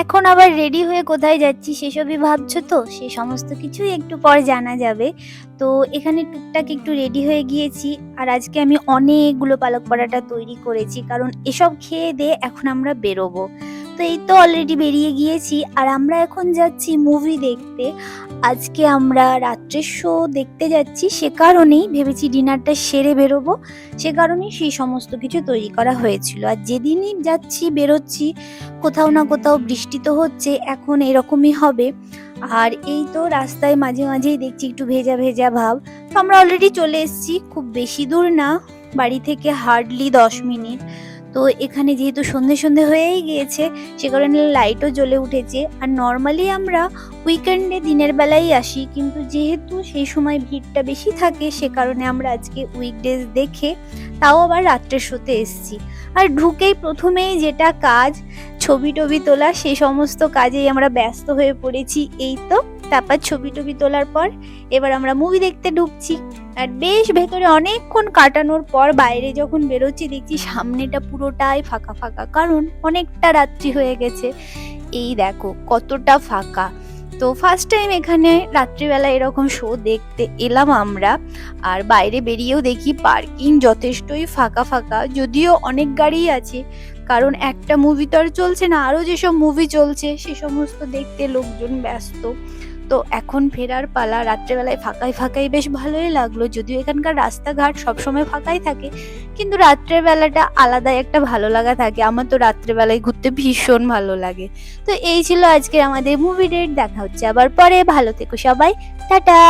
এখন আবার রেডি হয়ে কোথায় যাচ্ছি সেসবই ভাবছো তো? সে সমস্ত কিছুই একটু পর জানা যাবে। তো এখানে টুকটাক একটু রেডি হয়ে গিয়েছি। আর আজকে আমি অনেকগুলো পালক পরাটা তৈরি করেছি। কারণ এসব খেয়ে দেয়ে এখন আমরা বেরোবো। তো এই তো অলরেডি বেরিয়ে গিয়েছি। আর আমরা এখন যাচ্ছি মুভি দেখতে। আজকে আমরা রাত্রের শো দেখতে যাচ্ছি। সে কারণেই ভেবেছি ডিনারটা সেরে বেরোবো। সে কারণেই সেই সমস্ত কিছু তৈরি করা হয়েছিল। আর যেদিনই যাচ্ছি বেরোচ্ছি কোথাও না কোথাও বৃষ্টি তো হচ্ছে, এখন এরকমই হবে। আর এই তো রাস্তায় মাঝে মাঝেই দেখছি একটু ভেজা ভেজা ভাব। তো আমরা অলরেডি চলে এসেছি, খুব বেশি দূর না, বাড়ি থেকে হার্ডলি 10 মিনিট। তো এখানে যেহেতু সন্ধে সন্ধে হয়েই গিয়েছে সে কারণে লাইটও জ্বলে উঠেছে। আর নর্মালি আমরা উইকেন্ডে দিনের বেলায় আসি, কিন্তু যেহেতু সেই সময় ভিড়টা বেশি থাকে সে কারণে আমরা আজকে উইকডেজ দেখে তাও আবার রাত্রের শোতে এসেছি। আর ঢুকেই প্রথমেই যেটা কাজ, ছবি টবি তোলা, সেই সমস্ত কাজেই আমরা ব্যস্ত হয়ে পড়েছি। এই তো তারপর ছবি টবি তোলার পর এবার আমরা মুভি দেখতে ঢুকছি। আর বেশ ভেতরে অনেকক্ষণ কাটানোর পর বাইরে যখন বেরোচ্ছি দেখছি সামনেটা পুরোটাই ফাঁকা ফাঁকা, কারণ অনেকটা রাত্রি হয়ে গেছে। এই দেখো কতটা ফাঁকা। তো ফার্স্ট টাইম এখানে রাত্রিবেলা এরকম শো দেখতে এলাম আমরা। আর বাইরে বেরিয়েও দেখি পার্কিং যথেষ্টই ফাঁকা ফাঁকা, যদিও অনেক গাড়ি আছে, কারণ একটা মুভি তো আর চলছে না, আরো যেসব মুভি চলছে সে সমস্ত দেখতে লোকজন ব্যস্ত। তো এখন ফেরার পালা। রাত্রেবেলায় ফাঁকাই ফাঁকাই বেশ ভালোই লাগলো, যদিও এখানকার রাস্তাঘাট সবসময় ফাঁকাই থাকে, কিন্তু রাত্রের বেলাটা আলাদাই একটা ভালো লাগা থাকে। আমার তো রাত্রেবেলায় ঘুরতে ভীষণ ভালো লাগে। তো এই ছিল আজকে আমাদের মুভি ডেট। দেখা হচ্ছে আবার পরে। ভালো থেকো সবাই, টাটা।